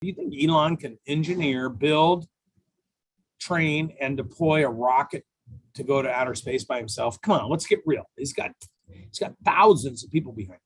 Do you think Elon can engineer, build, train, and deploy a rocket to go to outer space by himself? Come on, let's get real. He's got thousands of people behind him.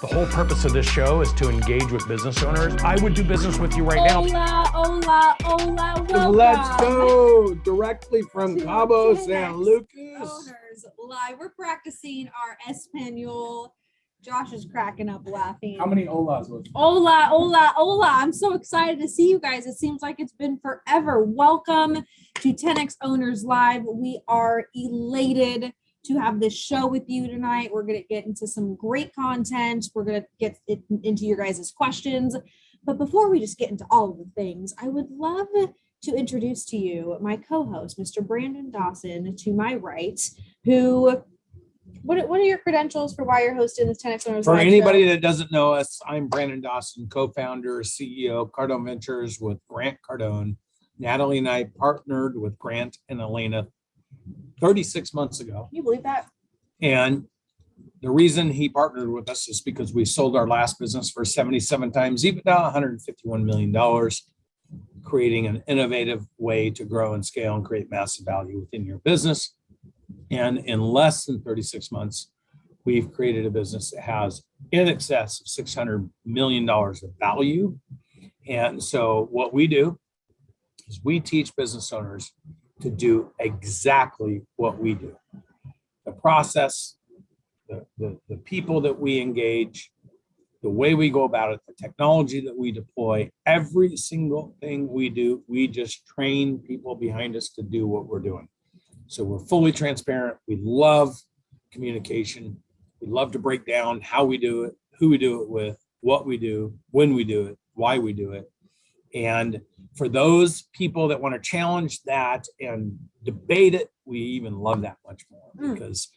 The whole purpose of this show is to engage with business owners. I would do business with you right now. Hola, welcome. Let's go directly from Cabo San Lucas. Owners Live. We're practicing our Espanol. Josh is cracking up laughing. How many holas was it? Hola. I'm so excited to see you guys. It seems like it's been forever. Welcome to 10X Owners Live. We are elated to have this show with you tonight. We're going to get into some great content. We're going to get into your guys' questions. But before we just get into all of the things, I would love to introduce to you my co-host, Mr. Brandon Dawson, to my right, who, what are your credentials for why you're hosting this 10X Owners For Live anybody show? that doesn't know us, I'm Brandon Dawson, co-founder, CEO, Cardone Ventures with Grant Cardone. Natalie and I partnered with Grant and Elena 36 months ago. Can you believe that? And the reason he partnered with us is because we sold our last business for 77 times EBITDA, $151 million, creating an innovative way to grow and scale and create massive value within your business. And in less than 36 months, we've created a business that has in excess of $600 million of value. And so what we do is we teach business owners to do exactly what we do. The process, the people that we engage, the way we go about it, the technology that we deploy, every single thing we do, we just train people behind us to do what we're doing. So we're fully transparent. We love communication. We love to break down how we do it, who we do it with, what we do, when we do it, why we do it. And for those people that want to challenge that and debate it, we even love that much more because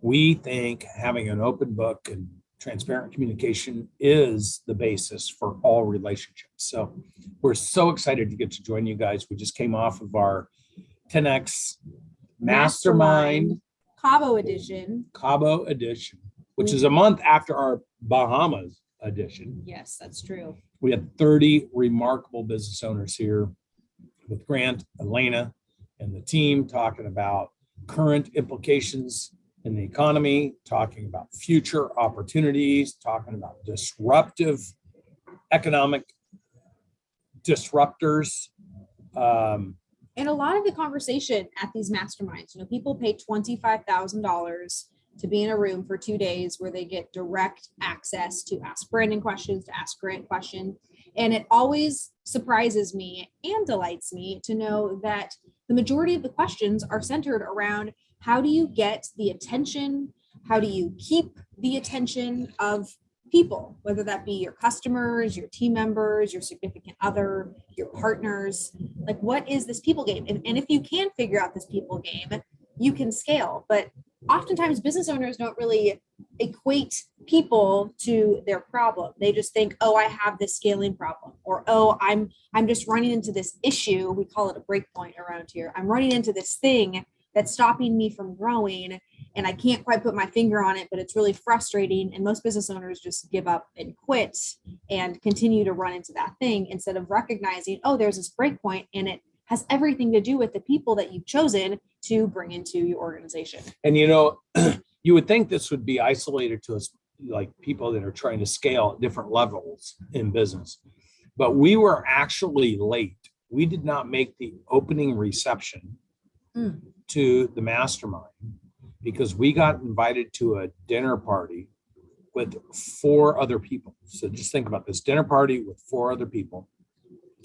we think having an open book and transparent communication is the basis for all relationships. So we're so excited to get to join you guys. We just came off of our 10X Mastermind Cabo edition, which is a month after our Bahamas edition. Yes, that's true. We had 30 remarkable business owners here with Grant, Elena, and the team talking about current implications in the economy, talking about future opportunities, talking about disruptive economic disruptors. And a lot of the conversation at these masterminds, people pay $25,000 to be in a room for 2 days where they get direct access to ask Brandon questions, to ask Grant questions. And it always surprises me and delights me to know that the majority of the questions are centered around how do you get the attention? How do you keep the attention of people, whether that be your customers, your team members, your significant other, your partners? Like, what is this people game? And if you can figure out this people game, you can scale. But oftentimes business owners don't really equate people to their problem. They just think, oh, I have this scaling problem, or, oh, I'm just running into this issue. We call it a break point around here. I'm running into this thing that's stopping me from growing, and I can't quite put my finger on it, but it's really frustrating. And most business owners just give up and quit and continue to run into that thing instead of recognizing, oh, there's this break point, and it has everything to do with the people that you've chosen to bring into your organization. And you would think this would be isolated to us, like people that are trying to scale at different levels in business. But we were actually late. We did not make the opening reception to the mastermind because we got invited to a dinner party with 4 other people. So just think about this dinner party with 4 other people,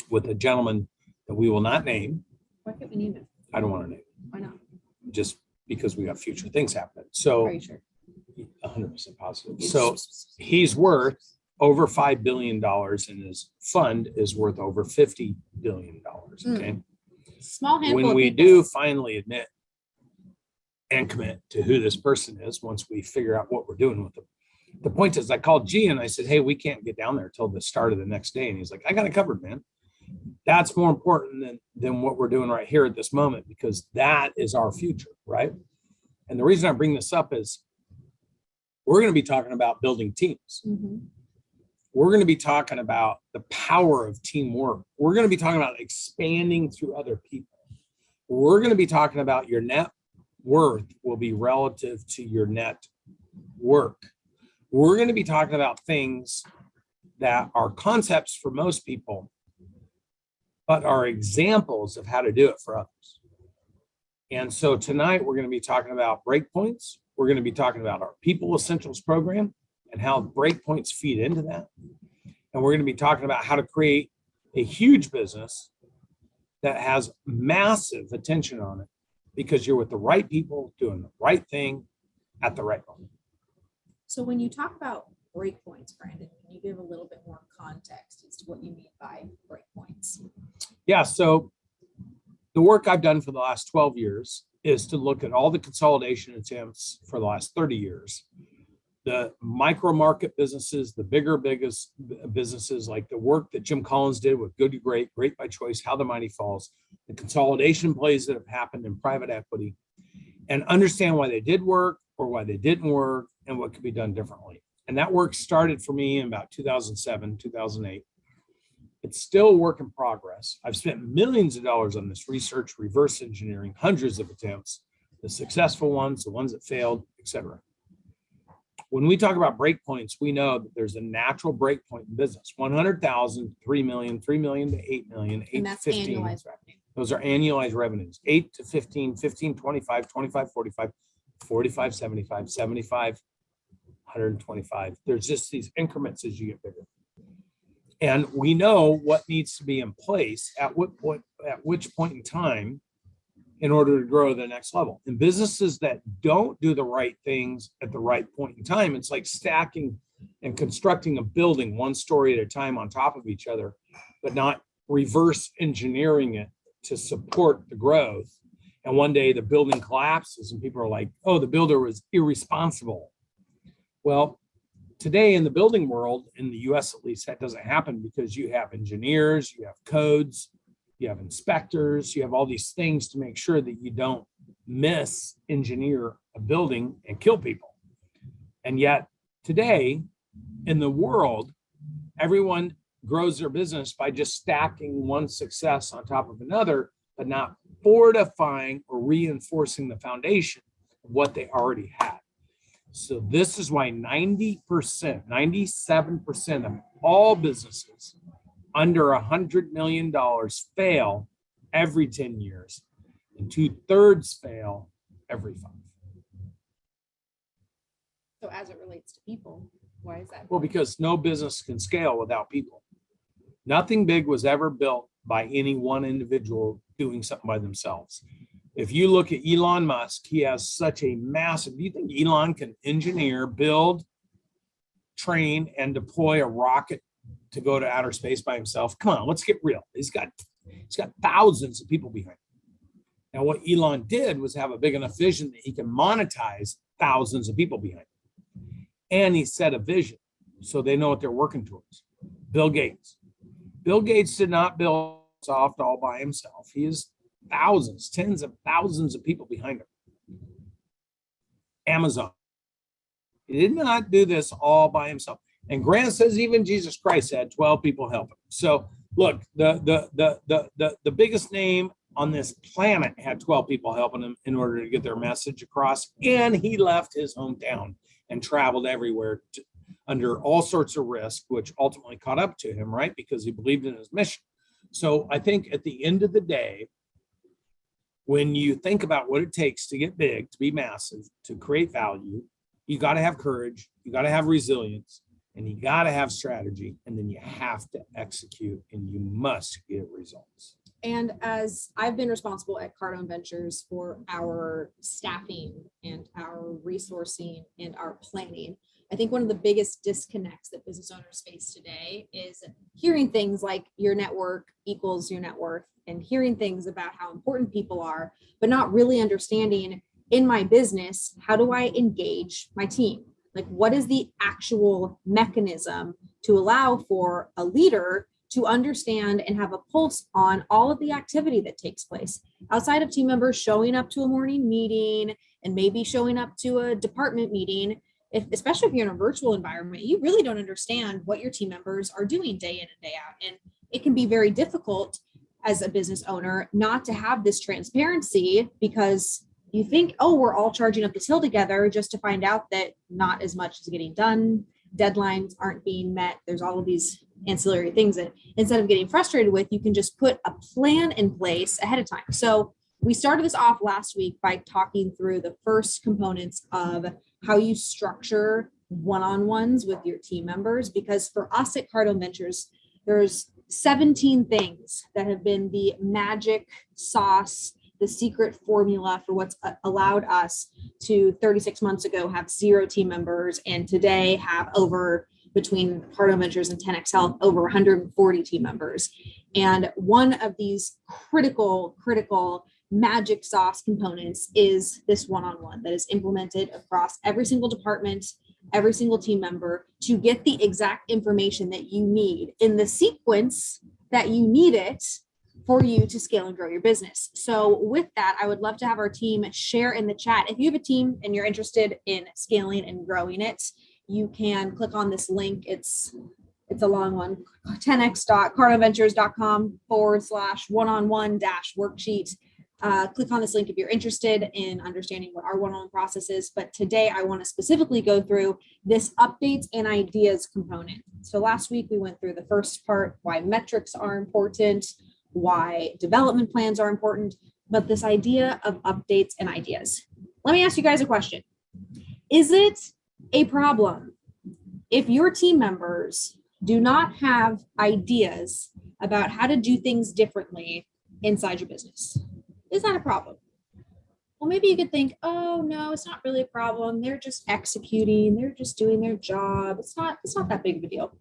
with a gentleman that we will not name. Why can't we name it? I don't want to name it. Why not? Just because we got future things happening. So Are you sure? 100% positive. So he's worth over $5 billion and his fund is worth over $50 billion. Okay. Small handful. When of we people. do finally admit and commit to who this person is, once we figure out what we're doing with them. The point is, I called G and I said, hey, we can't get down there till the start of the next day. And he's like, I got it covered, man. That's more important than what we're doing right here at this moment, because that is our future, right? And the reason I bring this up is we're going to be talking about building teams. We're going to be talking about the power of teamwork. We're going to be talking about expanding through other people. We're going to be talking about your net worth will be relative to your net work. We're going to be talking about things that are concepts for most people, but are examples of how to do it for others. And so tonight we're going to be talking about breakpoints. We're going to be talking about our People Essentials program and how breakpoints feed into that. And we're going to be talking about how to create a huge business that has massive attention on it because you're with the right people doing the right thing at the right moment. So when you talk about breakpoints, Brandon, can you give a little bit more context as to what you mean by breakpoints? Yeah, so the work I've done for the last 12 years is to look at all the consolidation attempts for the last 30 years. The micro market businesses, the biggest businesses, like the work that Jim Collins did with Good to Great, Great by Choice, How the Mighty Falls, the consolidation plays that have happened in private equity, and understand why they did work or why they didn't work and what could be done differently. And that work started for me in about 2007, 2008. It's still a work in progress. I've spent millions of dollars on this research, reverse engineering, hundreds of attempts, the successful ones, the ones that failed, etc. When we talk about breakpoints, we know that there's a natural breakpoint in business. 100,000, 3 million, 3 million to 8 million, 8 And to that's 15. annualized revenue. Those are annualized revenues. 8 to 15, 15, 25, 25, 45, 45, 75, 75, 125. There's just these increments as you get bigger. And we know what needs to be in place at which point in time in order to grow to the next level. In businesses that don't do the right things at the right point in time, it's like stacking and constructing a building one story at a time on top of each other, but not reverse engineering it to support the growth. And one day the building collapses and people are like, oh, the builder was irresponsible. Well, today in the building world, in the US at least, that doesn't happen because you have engineers, you have codes, you have inspectors, you have all these things to make sure that you don't mis-engineer a building and kill people. And yet today in the world, everyone grows their business by just stacking one success on top of another, but not fortifying or reinforcing the foundation of what they already had. So this is why 90%, 97% of all businesses under $100 million fail every 10 years, and 2/3 fail every 5. So as it relates to people, why is that? Well, because no business can scale without people. Nothing big was ever built by any one individual doing something by themselves. If you look at Elon Musk, he has such a massive, do you think Elon can engineer, build, train, and deploy a rocket to go to outer space by himself? Come on, let's get real. He's got thousands of people behind him. Now, what Elon did was have a big enough vision that he can monetize thousands of people behind him. And he set a vision so they know what they're working towards. Bill Gates. Bill Gates did not build Microsoft all by himself. He has thousands, tens of thousands of people behind him. Amazon. He did not do this all by himself. And Grant says even Jesus Christ had 12 people helping. So look, the biggest name on this planet had 12 people helping him in order to get their message across. And he left his hometown and traveled everywhere under all sorts of risk, which ultimately caught up to him, right? Because he believed in his mission. So I think at the end of the day, when you think about what it takes to get big, to be massive, to create value, you got to have courage, you got to have resilience, and you got to have strategy, and then you have to execute, and you must get results. And as I've been responsible at Cardone Ventures for our staffing and our resourcing and our planning, I think one of the biggest disconnects that business owners face today is hearing things like your network equals your net worth, and hearing things about how important people are, but not really understanding in my business, how do I engage my team? Like, what is the actual mechanism to allow for a leader to understand and have a pulse on all of the activity that takes place outside of team members showing up to a morning meeting and maybe showing up to a department meeting? especially if you're in a virtual environment, you really don't understand what your team members are doing day in and day out. And it can be very difficult as a business owner not to have this transparency, because you think, oh, we're all charging up this hill together, just to find out that not as much is getting done. Deadlines aren't being met. There's all of these ancillary things that instead of getting frustrated with, you can just put a plan in place ahead of time. So we started this off last week by talking through the first components of how you structure one-on-ones with your team members, because for us at Cardone Ventures, there's 17 things that have been the magic sauce, the secret formula for what's allowed us to 36 months ago have 0 team members, and today have over, between Cardone Ventures and 10X Health, over 140 team members. And one of these critical magic sauce components is this one-on-one that is implemented across every single department, every single team member, to get the exact information that you need in the sequence that you need it for you to scale and grow your business. So with that, I would love to have our team share in the chat. If you have a team and you're interested in scaling and growing it, you can click on this link. It's a long one, 10x.cardoneventures.com/one-on-one-worksheet. Click on this link if you're interested in understanding what our one-on-one process is. But today I want to specifically go through this updates and ideas component. So last week we went through the first part, why metrics are important, why development plans are important, but this idea of updates and ideas. Let me ask you guys a question. Is it a problem if your team members do not have ideas about how to do things differently inside your business? Is that a problem? Well, maybe you could think, oh no, it's not really a problem. They're just executing, they're just doing their job. It's not that big of a deal.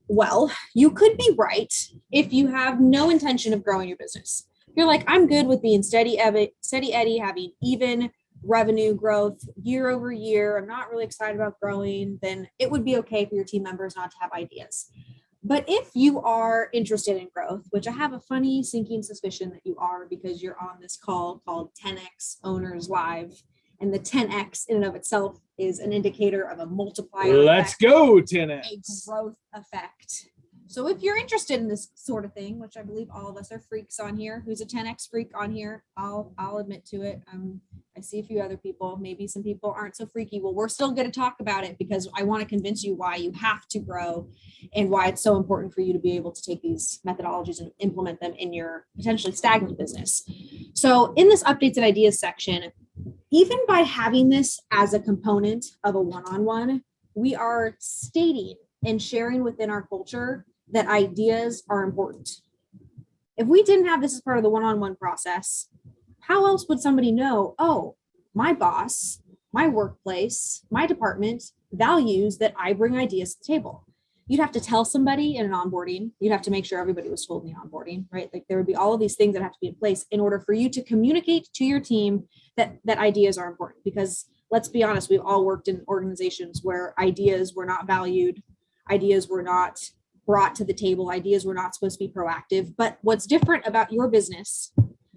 Well, you could be right if you have no intention of growing your business. You're like, I'm good with being steady Eddie, having even revenue growth year over year. I'm not really excited about growing. Then it would be okay for your team members not to have ideas. But if you are interested in growth, which I have a funny sinking suspicion that you are, because you're on this call called 10X Owners Live, and the 10X in and of itself is an indicator of a multiplier. Let's go, 10X. A growth effect. So if you're interested in this sort of thing, which I believe all of us are freaks on here, who's a 10X freak on here, I'll admit to it. I see a few other people, maybe some people aren't so freaky. Well, we're still going to talk about it because I want to convince you why you have to grow and why it's so important for you to be able to take these methodologies and implement them in your potentially stagnant business. So in this updates and ideas section, even by having this as a component of a one-on-one, we are stating and sharing within our culture that ideas are important. If we didn't have this as part of the one-on-one process, how else would somebody know, oh, my boss, my workplace, my department values that I bring ideas to the table? You'd have to tell somebody in an onboarding. You'd have to make sure everybody was told in the onboarding, right? Like there would be all of these things that have to be in place in order for you to communicate to your team that ideas are important. Because let's be honest, we've all worked in organizations where ideas were not valued, ideas were not brought to the table, ideas were not supposed to be proactive. But what's different about your business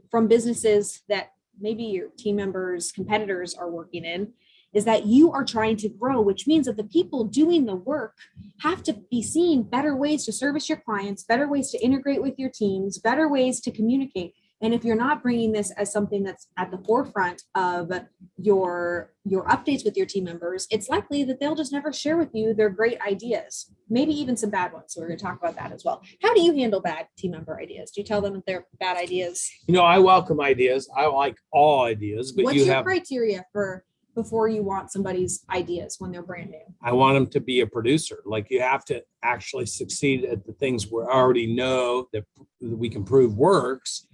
from businesses that maybe your team members, competitors are working in, is that you are trying to grow, which means that the people doing the work have to be seeing better ways to service your clients, better ways to integrate with your teams, better ways to communicate. And if you're not bringing this as something that's at the forefront of your updates with your team members, it's likely that they'll just never share with you their great ideas, maybe even some bad ones. So we're going to talk about that as well. How do you handle bad team member ideas? Do you tell them that they're bad ideas? I welcome ideas. I like all ideas, but what's your criteria for before you want somebody's ideas when they're brand new? I want them to be a producer. Like you have to actually succeed at the things we already know that we can prove works.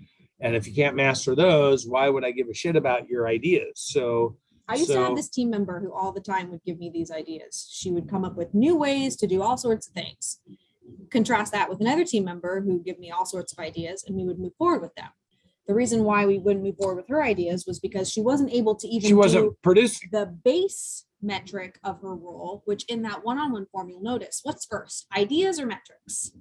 And if you can't master those, why would I give a shit about your ideas? So I used to have this team member who all the time would give me these ideas. She would come up with new ways to do all sorts of things. Contrast that with another team member who would give me all sorts of ideas and we would move forward with them. The reason why we wouldn't move forward with her ideas was because she wasn't able to even do producing the base metric of her role, which in that one-on-one form, you'll notice what's first, ideas or metrics?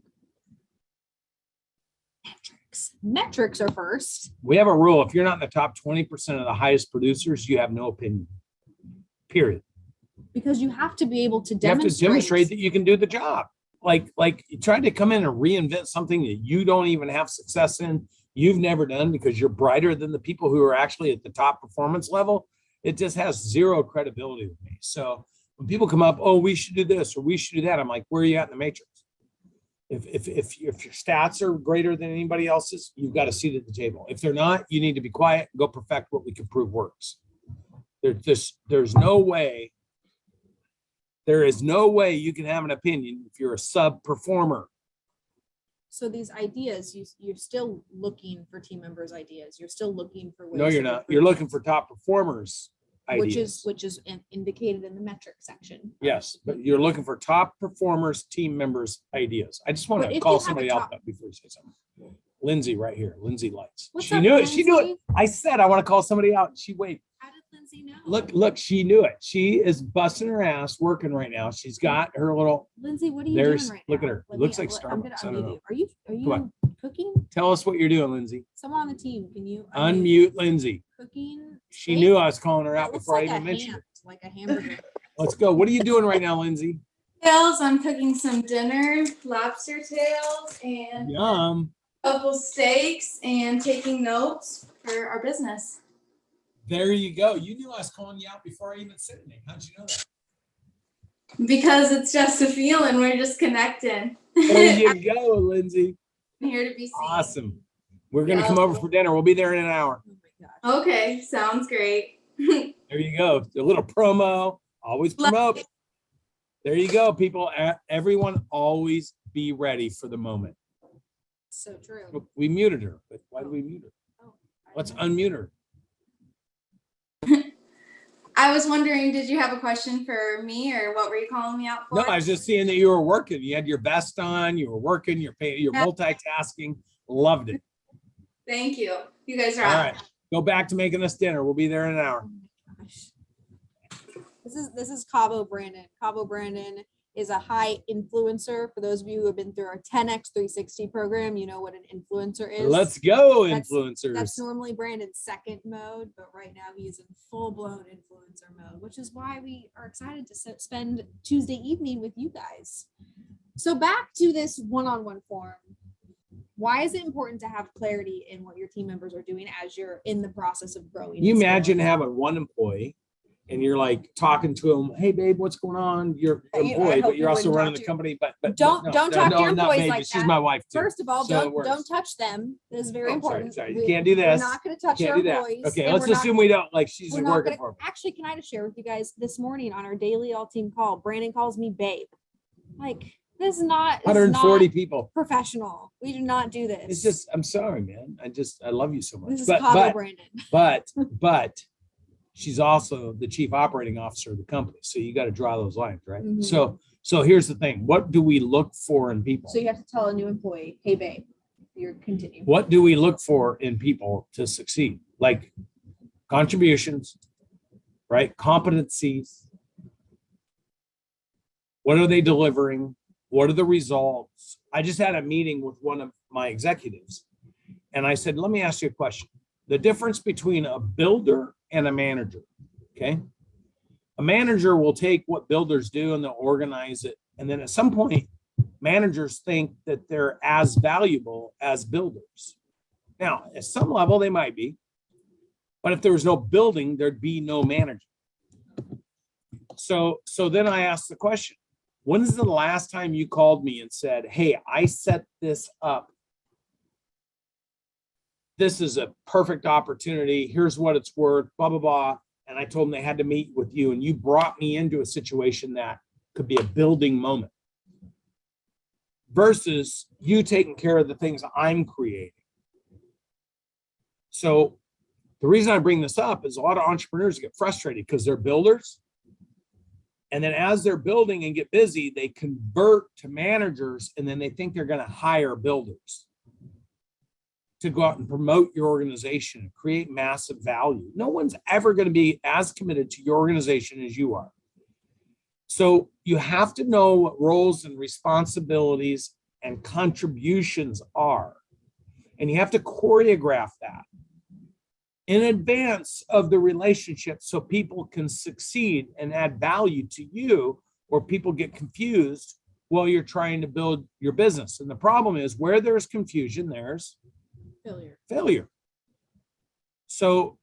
Metrics are first. We have a rule. If you're not in the top 20% of the highest producers, you have no opinion. period. Because you have to be able to You have to demonstrate. demonstrate that you can do the job. Like you tried to come in and reinvent something that you don't even have success in, you've never done because you're brighter than the people who are actually at the top performance level. It just has zero credibility with me. So when people come up, oh, we should do this or we should do that, I'm like, where are you at in the matrix? If your stats are greater than anybody else's, you've got a seat at the table. If they're not, you need to be quiet and go perfect what we can prove works. There's no way. There is no way you can have an opinion if you're a sub performer. So these ideas, you're still looking for team members' ideas. You're still looking for ways. No, you're of not. You're improvement, looking for top performers ideas. which is indicated in the metric section. Yes, but you're looking for top performers, team members ideas. I just want But to if call you have somebody a out top- that before you say something. Lindsay right here. Lindsay Lights. What's She up, knew it. She knew it. Lindsay? I said I want to call somebody out. She waved. How did Lindsay know? Look, she knew it. She is busting her ass working right now. She's got her little, Lindsay, what are you there's- doing right look now? at her. Let Looks me- like I'm gonna Starbucks. I don't unmute know. you. Are you Come cooking? tell us what you're doing, Lindsay. Someone on the team, can you Unmute Lindsay. cooking? She steak? knew I was calling her That out looks before I like even a mentioned hand, it. like a hamburger. Let's go. What are you doing right now, Lindsay? Tails, I'm cooking some dinner, lobster tails, and Yum. a couple steaks, and taking notes for our business. There you go. You knew I was calling you out before I even said anything. How'd you know that? Because it's just a feeling, we're just connecting. There you go, Lindsay. I'm here to be seen. Awesome. We're going to come over for dinner. We'll be there in an hour. Oh my gosh. Okay, sounds great. There you go. A little promo. Always promote. There you go, people. Everyone always be ready for the moment. So true. We muted her, but why did we mute her? Oh, I Let's don't know. unmute her. I was wondering, did you have a question for me, or what were you calling me out for? No, I was just seeing that you were working. You had your vest on. You were working. You're Yeah. multitasking. Loved it. Thank you. You guys are All awesome. right. Go back to making us dinner. We'll be there in an hour. Oh my gosh. This is Cabo Brandon. Cabo Brandon is a high influencer. For those of you who have been through our 10x 360 program, you know what an influencer is. Let's go, That's influencers. normally Brandon's second mode, but right now he's in full-blown influencer mode, which is why we are excited to spend Tuesday evening with you guys. So back to this one-on-one forum. Why is it important to have clarity in what your team members are doing as you're in the process of growing? You and scaling? imagine having one employee and you're like talking to him, hey babe, what's going on? You're I an employee, hope but you you're also wouldn't running talk the to- company. But Don't talk to your not employees baby. like She's that. my wife too. First of all, So it don't works. touch them. This is very Oh, sorry, important. sorry. You can't do this. We're not going to touch Can't our do that. employees. Okay, and let's we're not- assume we don't, like she's we're just not working gonna, for him. actually, can I just share with you guys this morning on our daily all team call, Brandon calls me babe. Like, this is not 140 people. professional. We do not do this. It's just, I'm sorry, man. I love you so much. this is But, Cabo but, Brandon. but she's also the chief operating officer of the company. So you got to draw those lines, right? Mhm. So here's the thing. What do we look for in people? So you have to tell a new employee, hey babe, you're continuing. What do we look for in people to succeed? Like contributions, right? Competencies. What are they delivering? What are the results? I just had a meeting with one of my executives and I said, let me ask you a question. The difference between a builder and a manager, okay? A manager will take what builders do and they'll organize it. And then at some point, managers think that they're as valuable as builders. Now, at some level, they might be, but if there was no building, there'd be no manager. So then I asked the question, when's the last time you called me and said, hey, I set this up. This is a perfect opportunity. Here's what it's worth, blah, blah, blah. And I told them they had to meet with you and you brought me into a situation that could be a building moment versus you taking care of the things I'm creating. So the reason I bring this up is a lot of entrepreneurs get frustrated because they're builders. And then as they're building and get busy, they convert to managers and then they think they're going to hire builders to go out and promote your organization and create massive value. No one's ever going to be as committed to your organization as you are. So you have to know what roles and responsibilities and contributions are. And you have to choreograph that. in advance of the relationship so people can succeed and add value to you, or people get confused while you're trying to build your business. And the problem is, where there's confusion, there's failure. So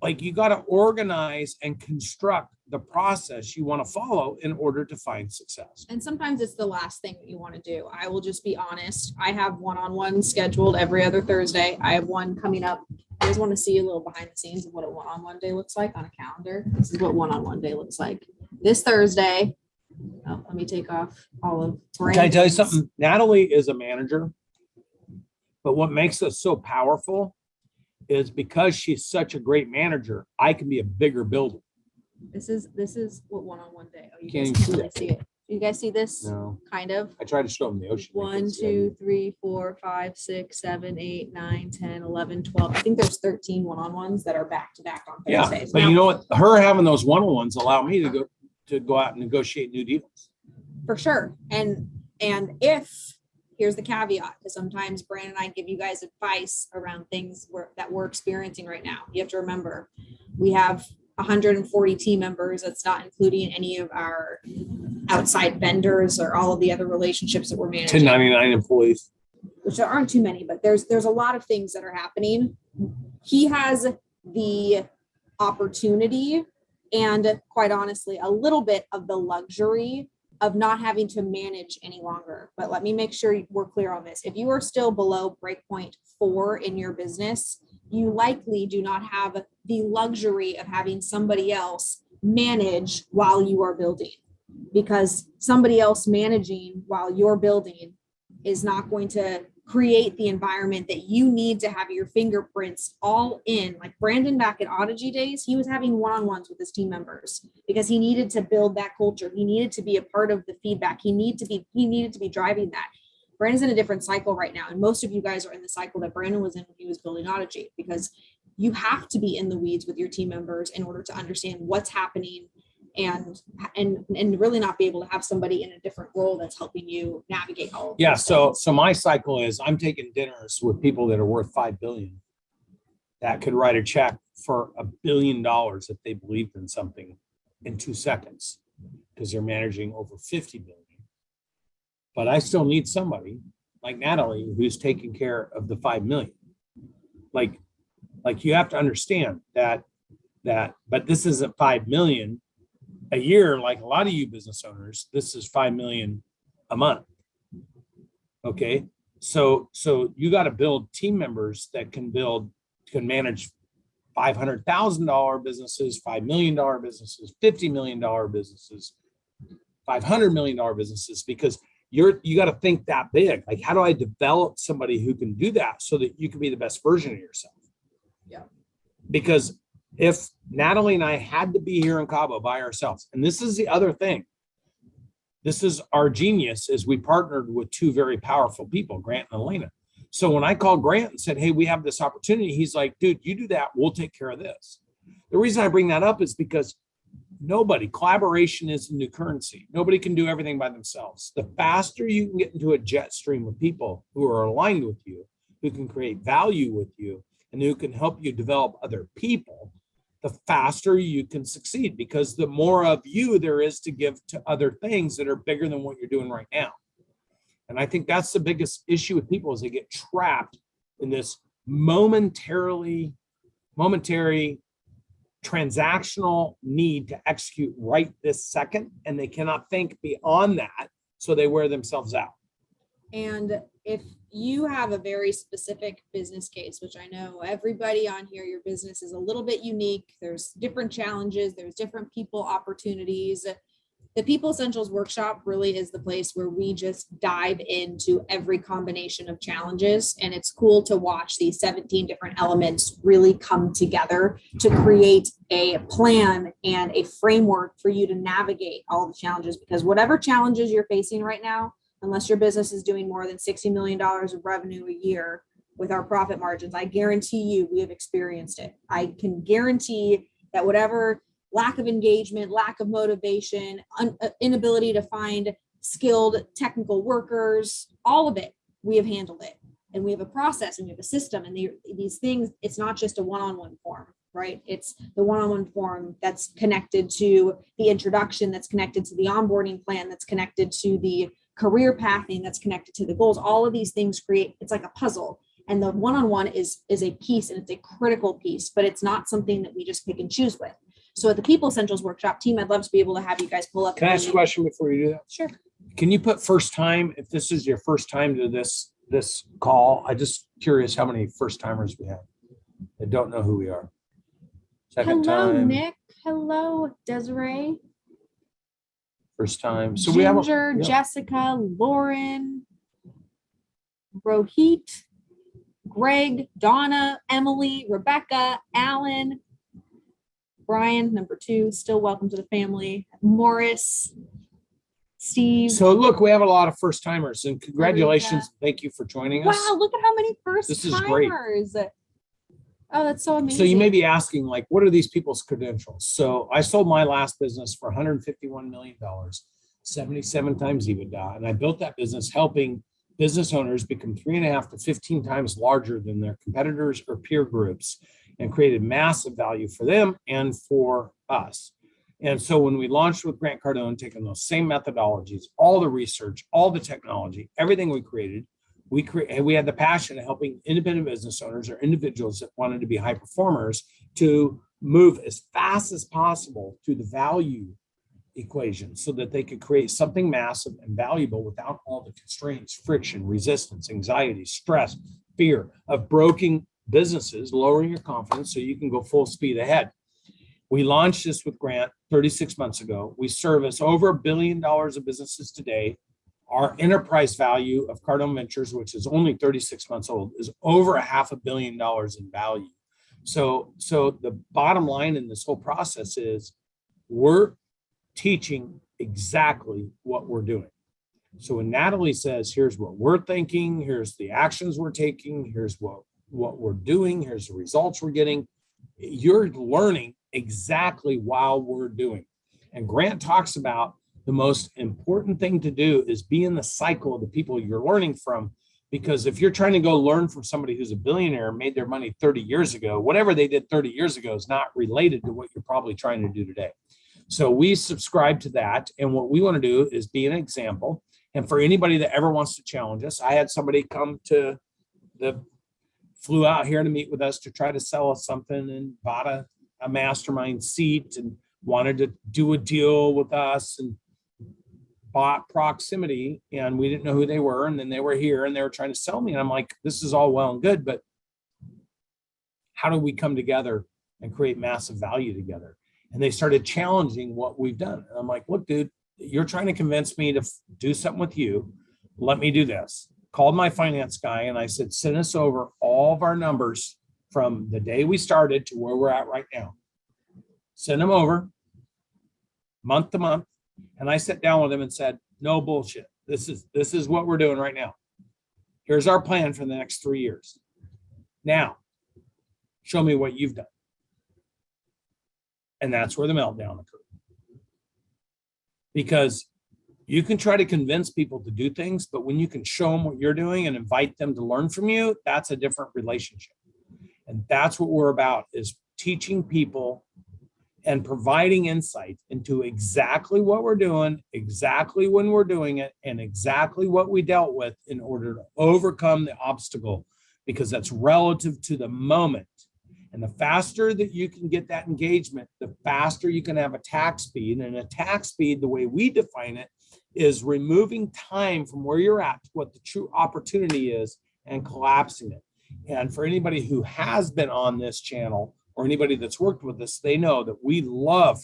like, you got to organize and construct the process you want to follow in order to find success. And sometimes it's the last thing that you want to do. I will just be honest. I have one-on-one scheduled every other Thursday. I have one coming up. I just want to see a little behind the scenes of what a one-on-one day looks like on a calendar. This is what one-on-one day looks like. This Thursday. Oh, let me take off all of. Can I tell you something? Natalie is a manager, but what makes us so powerful is because she's such a great manager, I can be a bigger builder. This is what one-on-one day. Oh, you Can't guys even can really see it. You guys see this? No, Kind of. I tried to show them the ocean. 1, 2, 3, 4, 5, 6, 7, 8, 9, 10, 11, 12. I think there's 13 one-on-ones that are back to back on Yeah, Thursdays. but Now, you know what? Her having those one-on-ones allow me to go out and negotiate new deals. for sure. And if here's the caveat, because sometimes Brandon and I give you guys advice around things that we're experiencing right now. You have to remember, we have 140 team members. That's not including any of our outside vendors or all of the other relationships that we're managing. 1099 employees. Which there aren't too many, but there's a lot of things that are happening. He has the opportunity and, quite honestly, a little bit of the luxury of not having to manage any longer. But let me make sure we're clear on this. If you are still below breakpoint 4 in your business, you likely do not have the luxury of having somebody else manage while you are building, because somebody else managing while you're building is not going to create the environment that you need to have your fingerprints all in. Like Brandon back at Audigy days, he was having one-on-ones with his team members because he needed to build that culture. He needed to be a part of the feedback. He needed to be driving that. Brandon's in a different cycle right now. And most of you guys are in the cycle that Brandon was in when he was building Audigy, because you have to be in the weeds with your team members in order to understand what's happening and really not be able to have somebody in a different role that's helping you navigate all of Yeah. those So things. my cycle is, I'm taking dinners with people that are worth 5 billion that could write a check for $1 billion if they believed in something in 2 seconds, because they're managing over 50 billion. But I still need somebody like Natalie who's taking care of the 5 million. Like you have to understand that, but this isn't 5 million a year. Like a lot of you business owners, this is 5 million a month. Okay. So you got to build team members that can manage $500,000 businesses, $5 million businesses, $50 million businesses, $500 million businesses, because you got to think that big. Like, how do I develop somebody who can do that so that you can be the best version of yourself? Yeah. Because if Natalie and I had to be here in Cabo by ourselves, and this is the other thing, this is our genius, is we partnered with 2 very powerful people, Grant and Elena. So when I called Grant and said, hey, we have this opportunity, he's like, dude, you do that, we'll take care of this. The reason I bring that up is because collaboration is the new currency. Nobody can do everything by themselves. The faster you can get into a jet stream of people who are aligned with you, who can create value with you, and who can help you develop other people, the faster you can succeed, because the more of you there is to give to other things that are bigger than what you're doing right now. And I think that's the biggest issue with people, is they get trapped in this momentary transactional need to execute right this second, and they cannot think beyond that, so they wear themselves out. And if you have a very specific business case, which I know everybody on here, your business is a little bit unique. There's different challenges. There's different people opportunities. The People Essentials Workshop really is the place where we just dive into every combination of challenges. And it's cool to watch these 17 different elements really come together to create a plan and a framework for you to navigate all the challenges, because whatever challenges you're facing right now, unless your business is doing more than $60 million of revenue a year with our profit margins, I guarantee you we have experienced it. I can guarantee that whatever lack of engagement, lack of motivation, inability to find skilled technical workers, all of it, we have handled it. and we have a process and we have a system, and these things, it's not just a one-on-one form, right? It's the one-on-one form that's connected to the introduction, that's connected to the onboarding plan, that's connected to the career pathing, that's connected to the goals. All of these things create, it's like a puzzle. And the one-on-one is a piece, and it's a critical piece, but it's not something that we just pick and choose with. So at the People Essentials Workshop team, I'd love to be able to have you guys pull up. Can I ask a question before you do that? Sure. Can you put first time, if this is your first time to this call? I'm just curious how many first timers we have that don't know who we are. Second Hello, time. Nick. Hello, Desiree. First time. So Ginger, we have Jessica, Lauren, Rohit, Greg, Donna, Emily, Rebecca, Alan, Brian, number 2, still welcome to the family. Morris, Steve. So look, we have a lot of first timers, and congratulations. Thank you for joining us. Wow, look at how many first This is great. timers. Oh, that's so amazing. So you may be asking, like, what are these people's credentials? So I sold my last business for $151 million, 77 times EBITDA. And I built that business helping business owners become 3.5 to 15 times larger than their competitors or peer groups, and created massive value for them and for us. And so when we launched with Grant Cardone, taking those same methodologies, all the research, all the technology, everything we created, we had the passion of helping independent business owners or individuals that wanted to be high performers to move as fast as possible to the value equation so that they could create something massive and valuable without all the constraints, friction, resistance, anxiety, stress, fear of broken businesses, lowering your confidence so you can go full speed ahead. We launched this with Grant 36 months ago. We service over $1 billion of businesses today. Our enterprise value of Cardone Ventures, which is only 36 months old, is over $500 million in value. So the bottom line in this whole process is we're teaching exactly what we're doing. So when Natalie says, here's what we're thinking, here's the actions we're taking, here's what we're doing, here's the results we're getting, you're learning exactly while we're doing. And Grant talks about the most important thing to do is be in the cycle of the people you're learning from. Because if you're trying to go learn from somebody who's a billionaire, made their money 30 years ago, whatever they did 30 years ago is not related to what you're probably trying to do today. So we subscribe to that. And what we want to do is be an example. And for anybody that ever wants to challenge us, I had somebody flew out here to meet with us to try to sell us something and bought a mastermind seat and wanted to do a deal with us and bought proximity, and we didn't know who they were. And then they were here and they were trying to sell me. And I'm like, this is all well and good, but how do we come together and create massive value together? And they started challenging what we've done. And I'm like, look, dude, you're trying to convince me to do something with you. Let me do this. Called my finance guy and I said, send us over all of our numbers from the day we started to where we're at right now. Send them over month to month. And I sat down with him and said, no bullshit. This is what we're doing right now. Here's our plan for the next 3 years. Now, show me what you've done. And that's where the meltdown occurred. Because you can try to convince people to do things, but when you can show them what you're doing and invite them to learn from you, that's a different relationship. And that's what we're about, is teaching people and providing insight into exactly what we're doing, exactly when we're doing it, and exactly what we dealt with in order to overcome the obstacle, because that's relative to the moment. And the faster that you can get that engagement, the faster you can have attack speed. And attack speed, the way we define it, is removing time from where you're at to what the true opportunity is and collapsing it. And for anybody who has been on this channel or anybody that's worked with us, they know that we love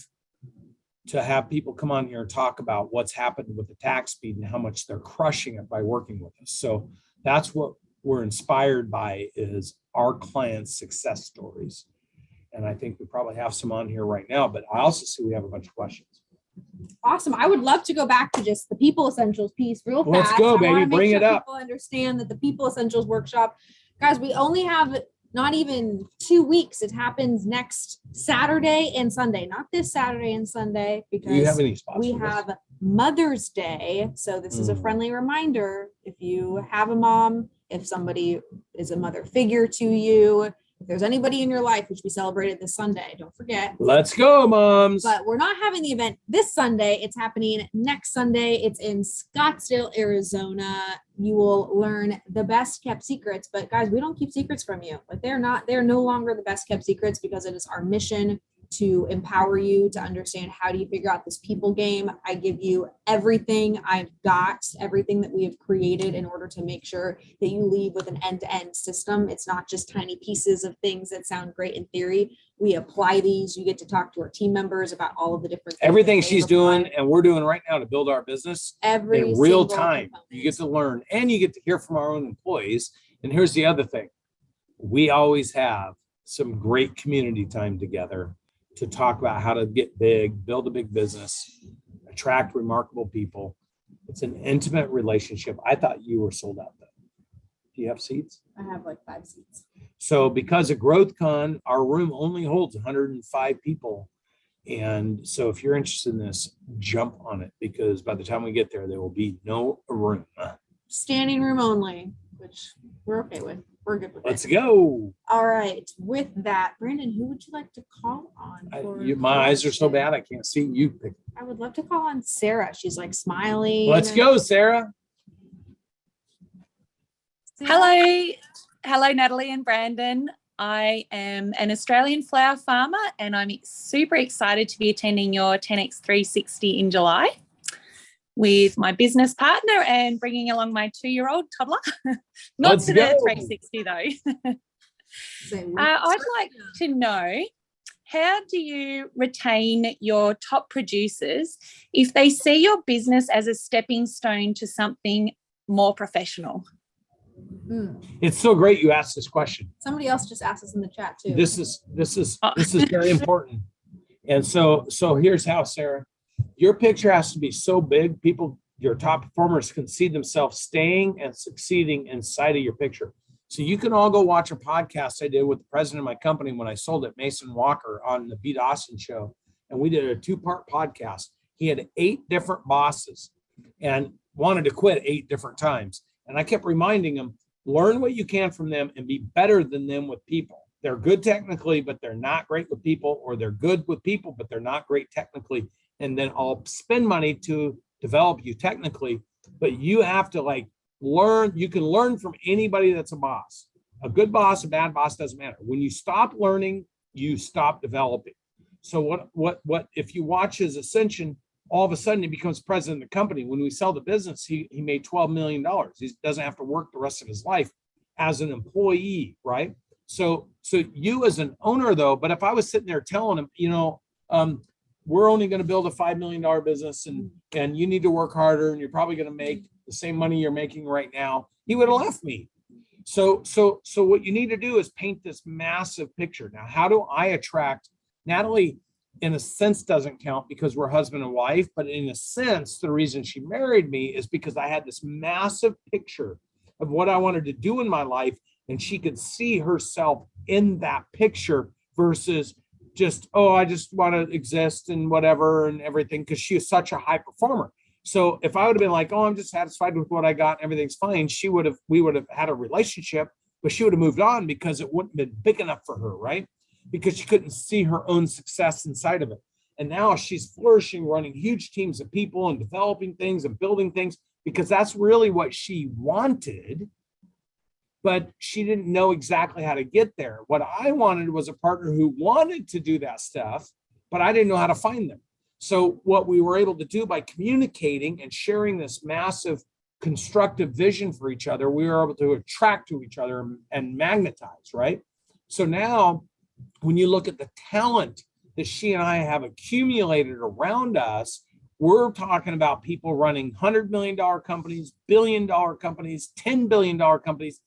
to have people come on here and talk about what's happened with attack speed and how much they're crushing it by working with us. So that's what we're inspired by, is our clients' success stories. And I think we probably have some on here right now, but I also see we have a bunch of questions. Awesome. I would love to go back to just the People Essentials piece real fast. Let's go, I wanna baby. make Bring sure it up. People understand that the People Essentials workshop, guys, we only have not even 2 weeks. It happens next Saturday and Sunday, not this Saturday and Sunday, Do you have because any spots? we for this? have Mother's Day. So this is a friendly reminder. If you have a mom if somebody is a mother figure to you, if there's anybody in your life, which we celebrated this Sunday, don't forget. Let's go, moms. But we're not having the event this Sunday. It's happening next Sunday. It's in Scottsdale, Arizona. You will learn the best kept secrets. But guys, we don't keep secrets from you. Like they're no longer the best kept secrets, because it is our mission to empower you to understand how do you figure out this people game. I give you everything I've got, everything that we have created in order to make sure that you leave with an end-to-end system. It's not just tiny pieces of things that sound great in theory. We apply these. You get to talk to our team members about all of the different things Everything that she's they've applied. doing and we're doing right now to build our business Every in real single time. component. You get to learn and you get to hear from our own employees. And here's the other thing. We always have some great community time together to talk about how to get big, build a big business, attract remarkable people. It's an intimate relationship. I thought you were sold out though. Do you have seats? I have like 5 seats. So because of GrowthCon, our room only holds 105 people. And so if you're interested in this, jump on it, because by the time we get there, there will be no room. Standing room only, which we're okay with. We're good with Let's it. go. All right. With that, Brandon, who would you like to call on? My eyes are so bad, I can't see you pick. I would love to call on Sarah. She's like smiling. Let's go, Sarah. Hello, Natalie and Brandon. I am an Australian flower farmer and I'm super excited to be attending your 10X 360 in July with my business partner and bringing along my 2-year-old toddler. Not Let's to go. the 360 though. I'd like to know, how do you retain your top producers if they see your business as a stepping stone to something more professional? It's so great you asked this question. Somebody else just asked us in the chat too. This is very important. And so here's how, Sarah. Your picture has to be so big, people, your top performers can see themselves staying and succeeding inside of your picture. So you can all go watch a podcast I did with the president of my company when I sold it, Mason Walker, on the B. Dawson show. And we did a 2-part podcast. He had 8 different bosses and wanted to quit 8 different times. And I kept reminding him, learn what you can from them and be better than them with people. They're good technically, but they're not great with people, or they're good with people, but they're not great technically. And then I'll spend money to develop you technically, but you have to learn. You can learn from anybody that's a boss. A good boss, a bad boss, doesn't matter. When you stop learning, you stop developing. So what if you watch his ascension, all of a sudden he becomes president of the company. When we sell the business, he made $12 million. He doesn't have to work the rest of his life as an employee, right? So you as an owner though, but if I was sitting there telling him, we're only going to build a $5 million business and you need to work harder and you're probably going to make the same money you're making right now, he would have left me. So what you need to do is paint this massive picture. Now, how do I attract? Natalie, in a sense, doesn't count because we're husband and wife, but in a sense, the reason she married me is because I had this massive picture of what I wanted to do in my life, and she could see herself in that picture versus just, I just want to exist and whatever and everything, because she is such a high performer. So if I would have been like, I'm just satisfied with what I got, everything's fine, we would have had a relationship, but she would have moved on because it wouldn't have been big enough for her, right? Because she couldn't see her own success inside of it. And now she's flourishing, running huge teams of people and developing things and building things, because that's really what she wanted, but she didn't know exactly how to get there. What I wanted was a partner who wanted to do that stuff, but I didn't know how to find them. So what we were able to do by communicating and sharing this massive constructive vision for each other, we were able to attract to each other and magnetize, right? So now when you look at the talent that she and I have accumulated around us, we're talking about people running $100 million companies, billion-dollar companies, $10 billion companies,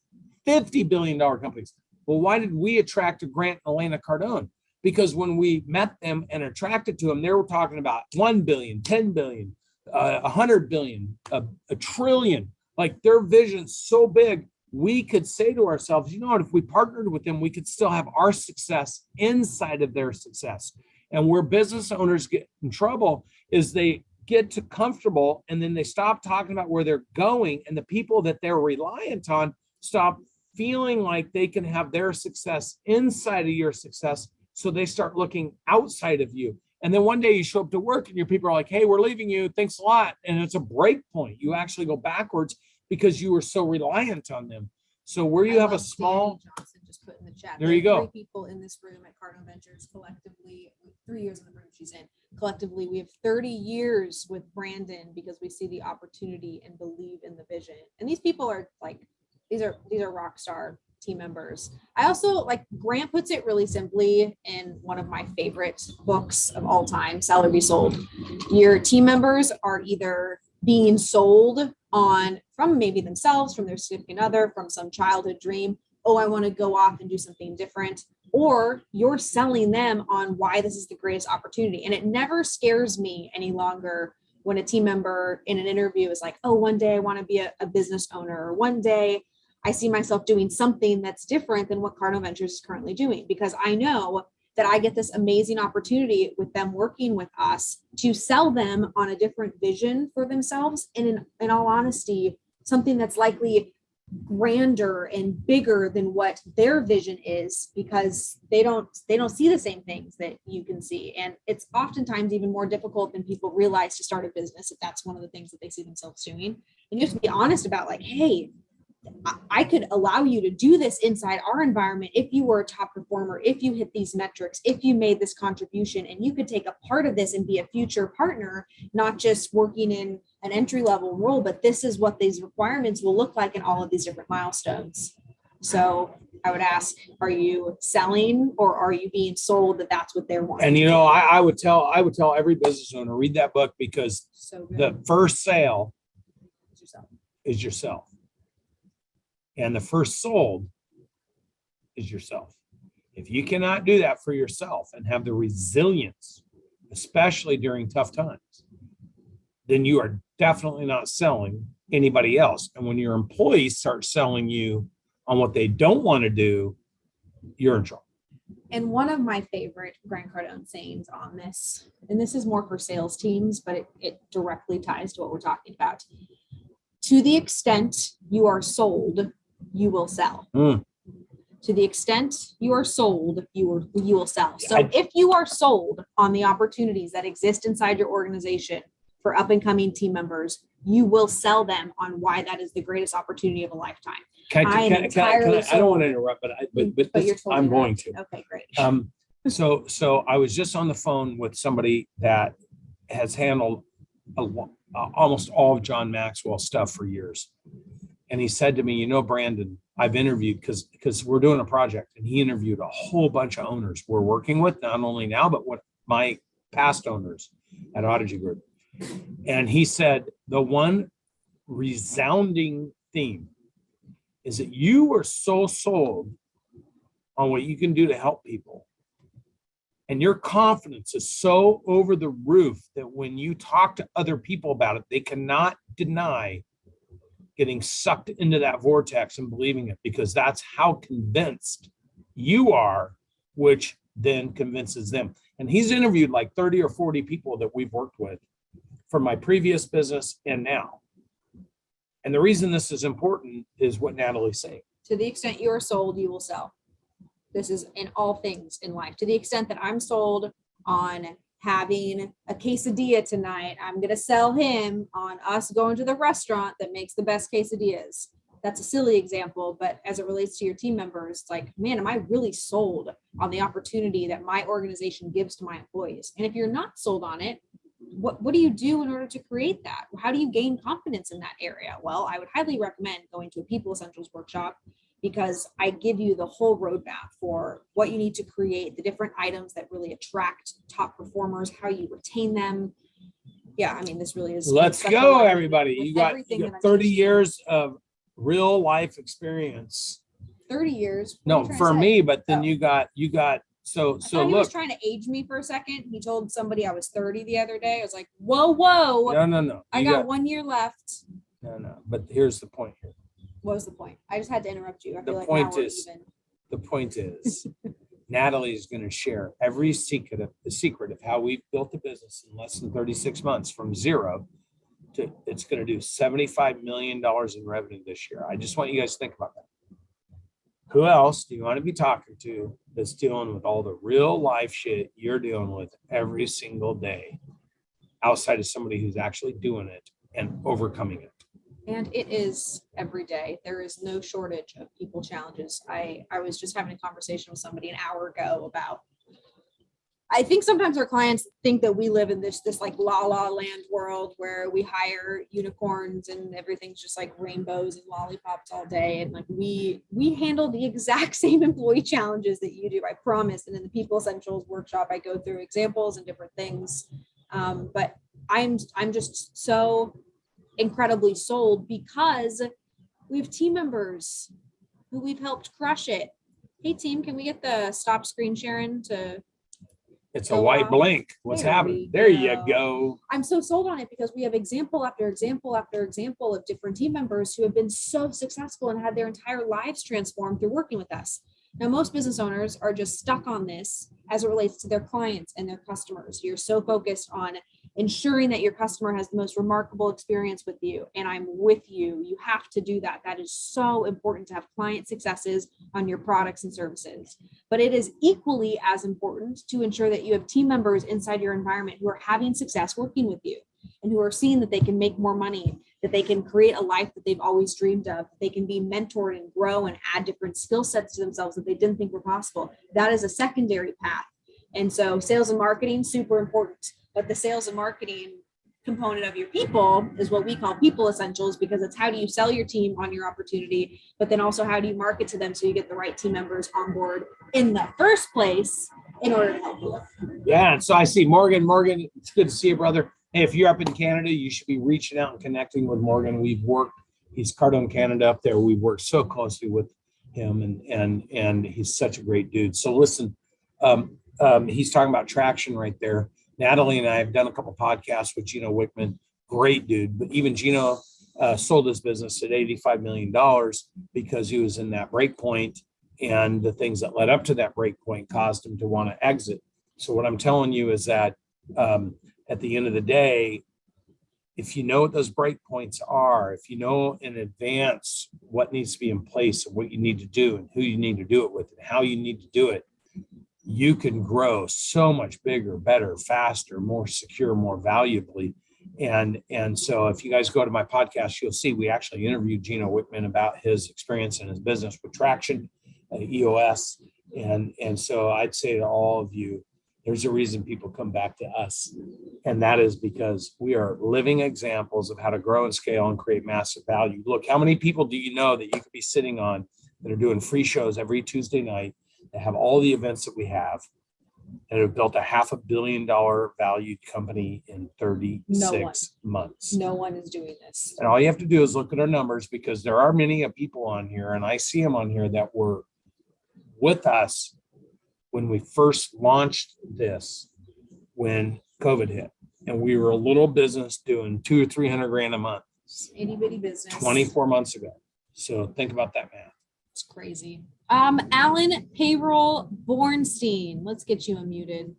$50 billion companies. Well, why did we attract Grant and Elena Cardone? Because when we met them and attracted to them, they were talking about 1 billion, 10 billion, 100 billion, a trillion. Like their vision's so big, we could say to ourselves, you know what, if we partnered with them, we could still have our success inside of their success. And where business owners get in trouble is they get too comfortable and then they stop talking about where they're going, and the people that they're reliant on stop feeling like they can have their success inside of your success. So they start looking outside of you. And then one day you show up to work and your people are like, hey, we're leaving you. Thanks a lot. And it's a break point. You actually go backwards because you were so reliant on them. So where you I have a love small, Danny Johnson just put in the chat. There you are go. 3 people in this room at Cardinal Ventures collectively, 3 years in the room she's in. Collectively, we have 30 years with Brandon because we see the opportunity and believe in the vision. And these people are like, these are rock star team members. I also like Grant puts it really simply in one of my favorite books of all time, Sell or Be Sold. Your team members are either being sold on from maybe themselves, from their significant other, from some childhood dream. Oh, I want to go off and do something different. Or you're selling them on why this is the greatest opportunity. And it never scares me any longer when a team member in an interview is like, oh, one day I want to be a business owner, or one day I see myself doing something that's different than what Cardinal Ventures is currently doing, because I know that I get this amazing opportunity with them working with us to sell them on a different vision for themselves. And in all honesty, something that's likely grander and bigger than what their vision is, because they don't see the same things that you can see. And it's oftentimes even more difficult than people realize to start a business if that's one of the things that they see themselves doing. And you have to be honest about like, hey, I could allow you to do this inside our environment if you were a top performer, if you hit these metrics, if you made this contribution, and you could take a part of this and be a future partner, not just working in an entry-level role, but this is what these requirements will look like in all of these different milestones. So I would ask, are you selling or are you being sold that that's what they're wanting? and you know, I would tell every business owner, read that book, because So good. the first sale It's yourself. is yourself. And the first sold is yourself. If you cannot do that for yourself and have the resilience, especially during tough times, then you are definitely not selling anybody else. And when your employees start selling you on what they don't want to do, you're in trouble. And one of my favorite Grant Cardone sayings on this, and this is more for sales teams, but it directly ties to what we're talking about. To the extent you are sold, you will sell. To the extent you are sold, you will sell. So if you are sold on the opportunities that exist inside your organization for up and coming team members, you will sell them on why that is the greatest opportunity of a lifetime. I don't want to interrupt, but you're totally I'm going right. to. Okay, great. So I was just on the phone with somebody that has handled almost all of John Maxwell's stuff for years. And he said to me, you know, Brandon, I've interviewed because we're doing a project, and he interviewed a whole bunch of owners we're working with, not only now, but what my past owners at Audigy Group. And he said, the one resounding theme is that you are so sold on what you can do to help people. And your confidence is so over the roof that when you talk to other people about it, they cannot deny getting sucked into that vortex and believing it, because that's how convinced you are, which then convinces them. And he's interviewed like 30 or 40 people that we've worked with from my previous business and now. And the reason this is important is what Natalie's saying. To the extent you are sold, you will sell. This is in all things in life. To the extent that I'm sold on having a quesadilla tonight, I'm going to sell him on us going to the restaurant that makes the best quesadillas. That's a silly example, but as it relates to your team members, it's like, man, am I really sold on the opportunity that my organization gives to my employees? And if you're not sold on it, what do you do in order to create that? How do you gain confidence in that area? Well, I would highly recommend going to a People Essentials workshop, because I give you the whole roadmap for what you need to create, the different items that really attract top performers, how you retain them. Yeah, I mean, this really is. Let's go, everybody. You got 30 years of real life experience. 30 years. No, for me, but then you got so he look. was trying to age me for a second. He told somebody I was 30 the other day. I was like, whoa. No. I got 1 year left. No. But here's the point here. What was the point? I just had to interrupt you. I feel The like point now we're is, even. the point is, Natalie is going to share every secret of how we've built a business in less than 36 months from zero to, it's going to do $75 million in revenue this year. I just want you guys to think about that. Who else do you want to be talking to that's dealing with all the real life shit you're dealing with every single day outside of somebody who's actually doing it and overcoming it? And it is every day. There is no shortage of people challenges. I was just having a conversation with somebody an hour ago about, I think sometimes our clients think that we live in this like la la land world where we hire unicorns and everything's just like rainbows and lollipops all day. And like we handle the exact same employee challenges that you do, I promise. And in the People Essentials workshop, I go through examples and different things. But I'm just so incredibly sold because we have team members who we've helped crush it. Hey team, can we get the stop screen sharing to It's a white blank. What's happening? There you go. I'm so sold on it because we have example after example after example of different team members who have been so successful and had their entire lives transformed through working with us. Now, most business owners are just stuck on this as it relates to their clients and their customers. You're so focused on ensuring that your customer has the most remarkable experience with you. And I'm with you. You have to do that. That is so important to have client successes on your products and services. But it is equally as important to ensure that you have team members inside your environment who are having success working with you and who are seeing that they can make more money, that they can create a life that they've always dreamed of, that they can be mentored and grow and add different skill sets to themselves that they didn't think were possible. That is a secondary path. And so sales and marketing, super important. But the sales and marketing component of your people is what we call people essentials, because it's how do you sell your team on your opportunity, but then also how do you market to them so you get the right team members on board in the first place in order to help you. Yeah, and so I see Morgan. Morgan, it's good to see you, brother. Hey, if you're up in Canada, you should be reaching out and connecting with Morgan. He's Cardone Canada up there. We've worked so closely with him, and he's such a great dude. So listen, he's talking about traction right there. Natalie and I have done a couple podcasts with Gino Wickman, great dude. But even Gino sold his business at $85 million because he was in that break point, and the things that led up to that break point caused him to want to exit. So what I'm telling you is that at the end of the day, if you know what those break points are, if you know in advance what needs to be in place and what you need to do and who you need to do it with and how you need to do it, you can grow so much bigger, better, faster, more secure, more valuably. And so if you guys go to my podcast, you'll see we actually interviewed Gino Wickman about his experience in his business with traction, EOS. And so I'd say to all of you, there's a reason people come back to us. And that is because we are living examples of how to grow and scale and create massive value. Look, how many people do you know that you could be sitting on that are doing free shows every Tuesday night, that have all the events that we have, that have built a $500 million valued company in 36 months? No one is doing this. And all you have to do is look at our numbers, because there are many people on here, and I see them on here that were with us when we first launched this, when COVID hit, and we were a little business doing $200,000 or $300,000 a month, Itty bitty business. 24 months ago. So think about that, man. It's crazy. Alan Payroll Bornstein, let's get you unmuted.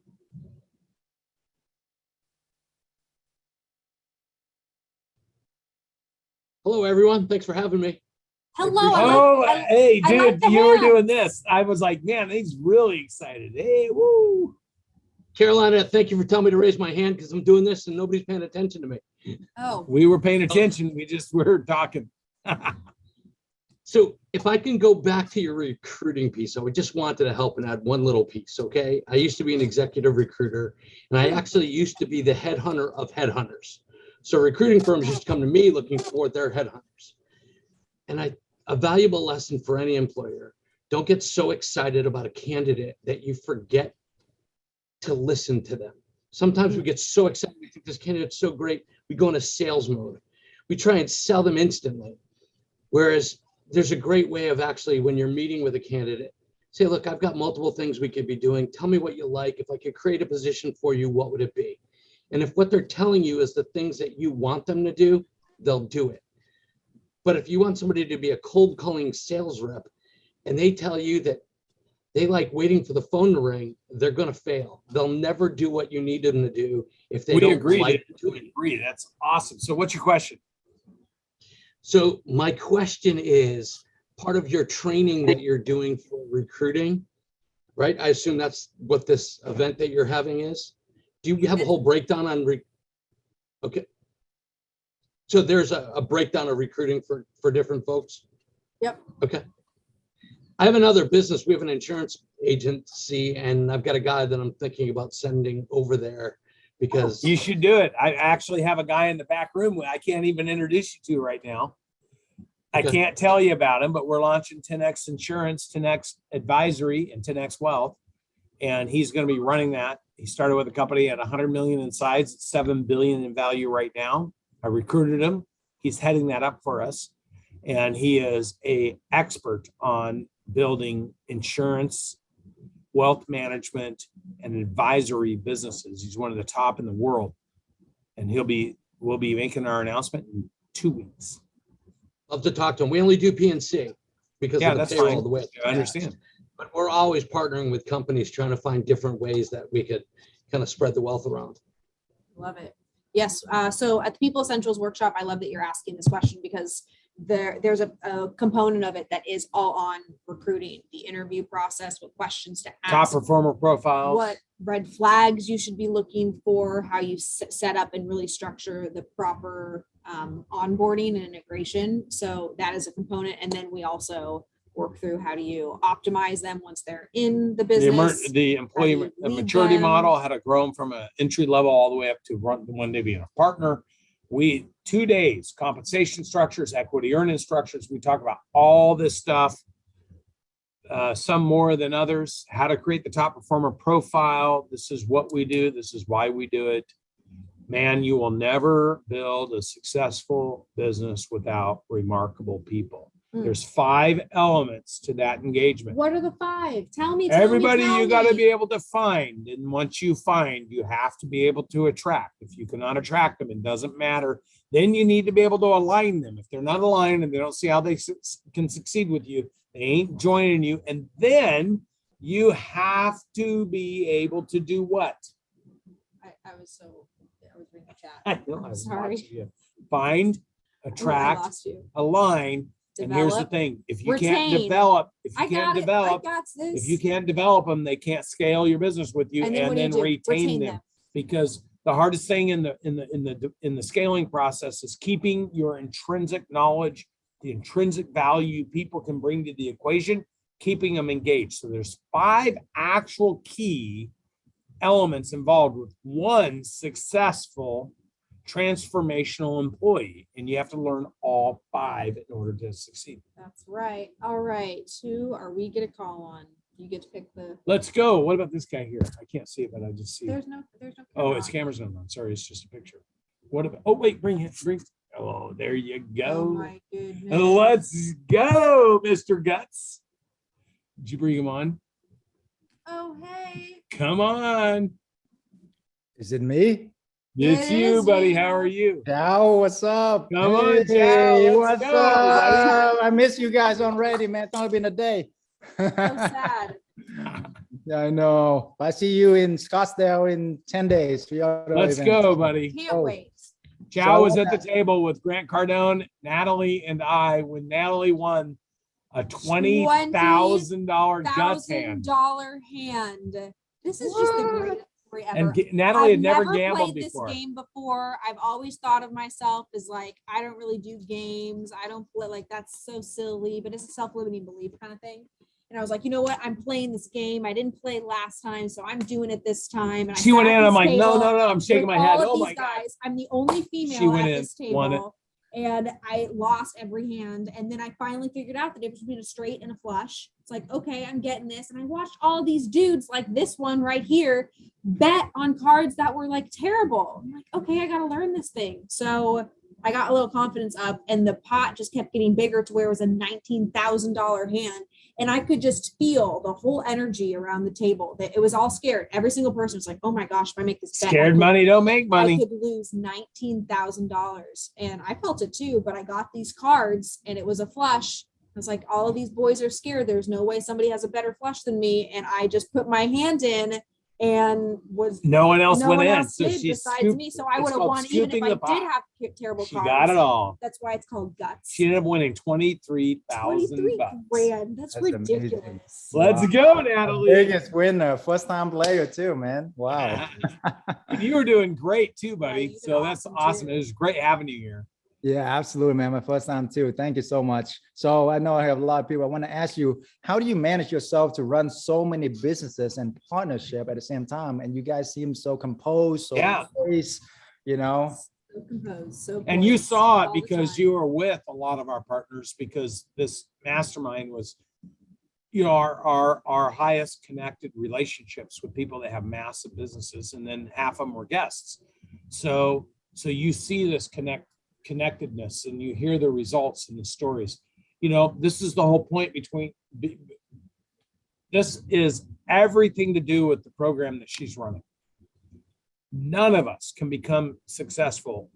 Hello, everyone. Thanks for having me. Hello. Hey, I dude, like the you were hat. doing this. I was like, man, he's really excited. Hey, woo. Carolina, thank you for telling me to raise my hand, because I'm doing this and nobody's paying attention to me. Oh, We were paying attention. We just were talking. So if I can go back to your recruiting piece, I would just wanted to help and add one little piece, okay? I used to be an executive recruiter, and I actually used to be the headhunter of headhunters. So recruiting firms used to come to me looking for their headhunters. And a valuable lesson for any employer: don't get so excited about a candidate that you forget to listen to them. Sometimes we get so excited, we think this candidate's so great, we go into sales mode. We try and sell them instantly. Whereas there's a great way of actually, when you're meeting with a candidate, say, look, I've got multiple things we could be doing. Tell me what you like. If I could create a position for you, what would it be? And if what they're telling you is the things that you want them to do, they'll do it. But if you want somebody to be a cold calling sales rep and they tell you that they like waiting for the phone to ring, they're going to fail. They'll never do what you need them to do if they don't like doing it. We agree. That's awesome. So what's your question? So my question is, part of your training that you're doing for recruiting, right? I assume that's what this event that you're having is. Do you have a whole breakdown on okay. So there's a breakdown of recruiting for different folks? Yep. Okay. I have another business. We have an insurance agency, and I've got a guy that I'm thinking about sending over there because You should do it. I actually have a guy in the back room I can't even introduce you to right now. I Okay. can't tell you about him, but we're launching 10X Insurance, 10X Advisory, and 10X Wealth. And he's going to be running that. He started with a company at 100 million in size, it's 7 billion in value right now. I recruited him. He's heading that up for us. And he is an expert on building insurance, wealth management, and advisory businesses. He's one of the top in the world. And we'll be making our announcement in 2 weeks. love to talk to him. We only do PNC because Yeah, of the that's payroll fine. the way it's I understand. taxed. But we're always partnering with companies trying to find different ways that we could kind of spread the wealth around. Love it. Yes. So at the People Essentials workshop, I love that you're asking this question because there's a component of it that is all on recruiting, the interview process, what questions to Top ask, performer profiles. what red flags you should be looking for, how you set up and really structure the proper onboarding and integration. So that is a component. And then we also work through how do you optimize them once they're in the business. The employee How do you lead maturity them? model, how to grow them from an entry level all the way up to one day being a partner. 2 days, compensation structures, equity earning structures. We talk about all this stuff, some more than others, how to create the top performer profile. This is what we do. This is why we do it. Man, you will never build a successful business without remarkable people. There's 5 elements to that engagement. What are the 5? Tell me. Everybody you got to be able to find. And once you find, you have to be able to attract. If you cannot attract them, it doesn't matter. Then you need to be able to align them. If they're not aligned and they don't see how they can succeed with you, they ain't joining you. And then you have to be able to do what? I was reading the chat. I know, I'm sorry. Find, I attract, lost you. align. And here's the Develop, thing, if you can't retain. develop, if I you can't got it. develop, I got this. if you can't develop them, they can't scale your business with you And then what and do you then do? retain Retain them. them. Because the hardest thing in the scaling process is keeping your intrinsic knowledge, the intrinsic value people can bring to the equation, keeping them engaged. So there's 5 actual key elements involved with one successful transformational employee, and you have to learn all 5 in order to succeed. That's right. All right. Who are we going to call on? You get to pick the. Let's go. What about this guy here? I can't see it, but I just see. There's no. Oh, its camera's not on. Sorry, it's just a picture. What about? Oh, wait, bring. Oh, there you Oh go. my goodness. Let's go, Mr. Guts. Did you bring him on? Oh hey. Come on. Is it me? It's It you, is buddy. you. How are you? Ciao, what's up? Come on, Ciao, Hey, let's what's go, buddy. up? I miss you guys already, man. It's only been a day. So sad. Yeah, I know. I see you in Scottsdale in 10 days. for your Let's event. go, buddy. Can't Oh. wait. Chow was at the table with Grant Cardone, Natalie, and I when Natalie won a $20,000 guts hand. $1,000 hand. This is just the greatest story ever. And Natalie had I've never played gambled this before. game before. I've always thought of myself as like, I don't really do games. I don't play, like that's so silly, but it's a self-limiting belief kind of thing. And I was like, you know what? I'm playing this game. I didn't play last time, so I'm doing it this time. And She I went sat in. at I'm this like, no, table no, no. I'm shaking with my head. all of Oh these my God. guys. I'm the only female She went at in, this won it. table. And I lost every hand. And then I finally figured out the difference between a straight and a flush. It's like, okay, I'm getting this. And I watched all these dudes like this one right here bet on cards that were like terrible. I'm like, okay, I got to learn this thing. So I got a little confidence up and the pot just kept getting bigger to where it was a $19,000 hand. And I could just feel the whole energy around the table that it was all scared. Every single person was like, oh my gosh, if I make this bet, Scared money don't make I money. could lose $19,000. And I felt it too, but I got these cards and it was a flush. I was like, all of these boys are scared. There's no way somebody has a better flush than me. And I just put my hand in and was No one else no went one in. else So did she's besides me. So I it's would have called won even if scooping I the did pie. have terrible She cards. got it all. That's why it's called guts. She ended up winning 23,000 23 bucks. grand. That's amazing. ridiculous. Let's Wow. go, The Natalie. biggest winner, first time player too, man. Wow. And you were doing great too, you buddy. did So that's awesome, awesome. too. It was great having you here. Yeah, absolutely, man. My first time too. Thank you so much. So I know I have a lot of people. I want to ask you, how do you manage yourself to run so many businesses and partnership at the same time? And you guys seem so composed, so Yeah. poised, you know. So composed, so And you poised saw it all the because time. you were with a lot of our partners, because this mastermind was, you know, our highest connected relationships with people that have massive businesses, and then half of them were guests. So you see this connectedness, and you hear the results and the stories. You know, this is the whole point this is everything to do with the program that she's running. None of us can become successful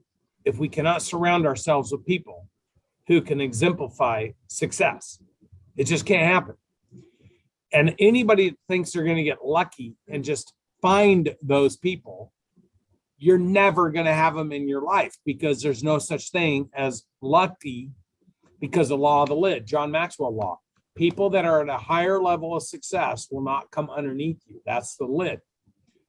if we cannot surround ourselves with people who can exemplify success. It just can't happen. And anybody that thinks they're going to get lucky and just find those people, you're never going to have them in your life, because there's no such thing as lucky, because the law of the lid, John Maxwell law. People that are at a higher level of success will not come underneath you. That's the lid.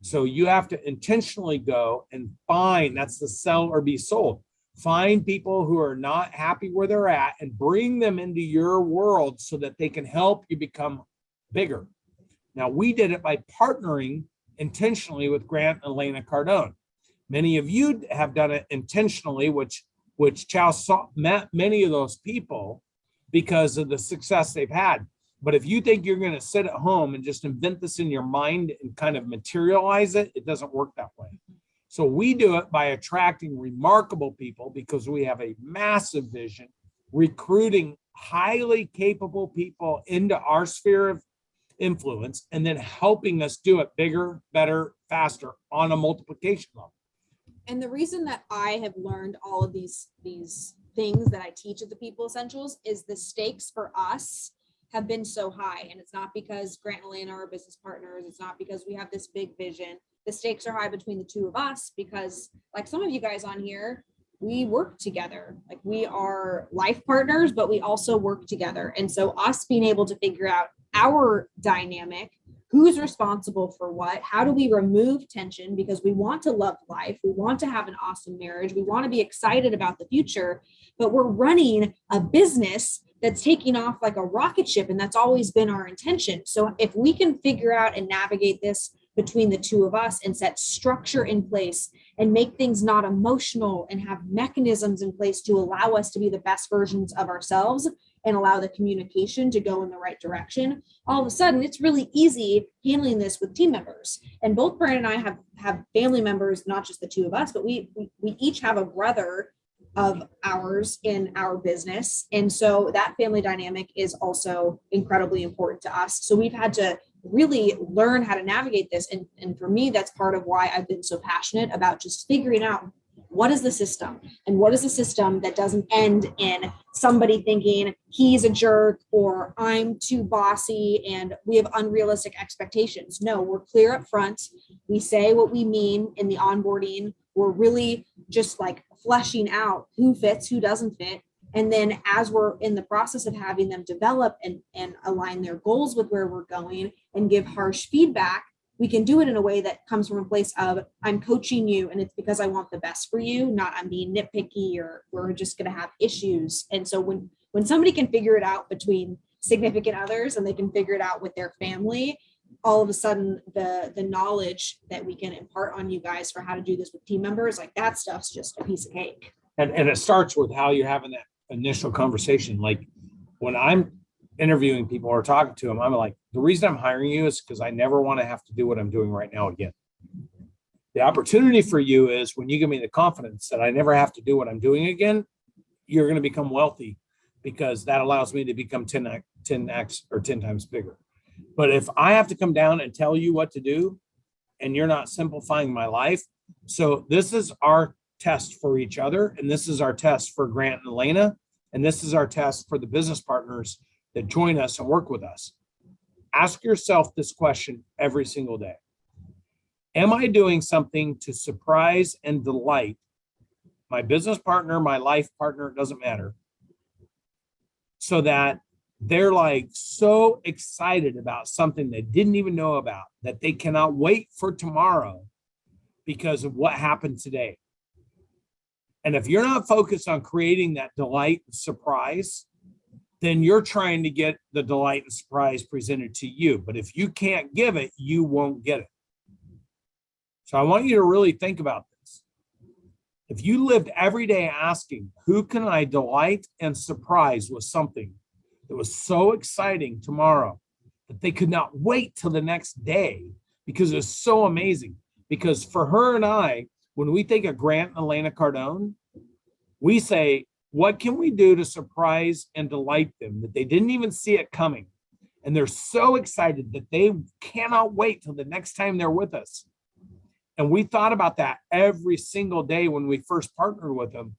So you have to intentionally go and find, that's the sell or be sold. Find people who are not happy where they're at and bring them into your world so that they can help you become bigger. Now, we did it by partnering intentionally with Grant and Elena Cardone. Many of you have done it intentionally, which Chow met many of those people because of the success they've had. But if you think you're going to sit at home and just invent this in your mind and kind of materialize it, it doesn't work that way. So we do it by attracting remarkable people, because we have a massive vision, recruiting highly capable people into our sphere of influence, and then helping us do it bigger, better, faster on a multiplication level. And the reason that I have learned all of these things that I teach at the People Essentials is the stakes for us have been so high. And it's not because Grant and Elena are our business partners. It's not because we have this big vision. The stakes are high between the two of us because, like some of you guys on here, we work together. Like, we are life partners, but we also work together. And so us being able to figure out our dynamic, who's responsible for what, how do we remove tension, because we want to love life, we want to have an awesome marriage, we want to be excited about the future, but we're running a business that's taking off like a rocket ship, and that's always been our intention. So if we can figure out and navigate this between the two of us and set structure in place and make things not emotional and have mechanisms in place to allow us to be the best versions of ourselves and allow the communication to go in the right direction, all of a sudden it's really easy handling this with team members. And both Brian and I have family members, not just the two of us, but we each have a brother of ours in our business. And so that family dynamic is also incredibly important to us. So we've had to really learn how to navigate this. And for me, that's part of why I've been so passionate about just figuring out what is the system, and what is the system that doesn't end in somebody thinking he's a jerk or I'm too bossy and we have unrealistic expectations. No, we're clear up front. We say what we mean in the onboarding. We're really just like fleshing out who fits, who doesn't fit. And then as we're in the process of having them develop and align their goals with where we're going and give harsh feedback, we can do it in a way that comes from a place of, I'm coaching you and it's because I want the best for you, not I'm being nitpicky or we're just going to have issues. And so when somebody can figure it out between significant others and they can figure it out with their family, all of a sudden the knowledge that we can impart on you guys for how to do this with team members, like that stuff's just a piece of cake. And it starts with how you're having that initial conversation. Like when I'm interviewing people or talking to them, I'm like, the reason I'm hiring you is because I never want to have to do what I'm doing right now again. The opportunity for you is when you give me the confidence that I never have to do what I'm doing again, you're going to become wealthy, because that allows me to become 10x or 10 times bigger. But if I have to come down and tell you what to do and you're not simplifying my life, so this is our test for each other. And this is our test for Grant and Elena. And this is our test for the business partners that join us and work with us. Ask yourself this question every single day. Am I doing something to surprise and delight my business partner, my life partner, it doesn't matter, so that they're like so excited about something they didn't even know about that they cannot wait for tomorrow because of what happened today? And if you're not focused on creating that delight and surprise, then you're trying to get the delight and surprise presented to you. But if you can't give it, you won't get it. So I want you to really think about this. If you lived every day asking, who can I delight and surprise with something that was so exciting tomorrow that they could not wait till the next day because it was so amazing? Because for her and I, when we think of Grant and Elena Cardone, we say, what can we do to surprise and delight them that they didn't even see it coming? And they're so excited that they cannot wait till the next time they're with us. And we thought about that every single day when we first partnered with them.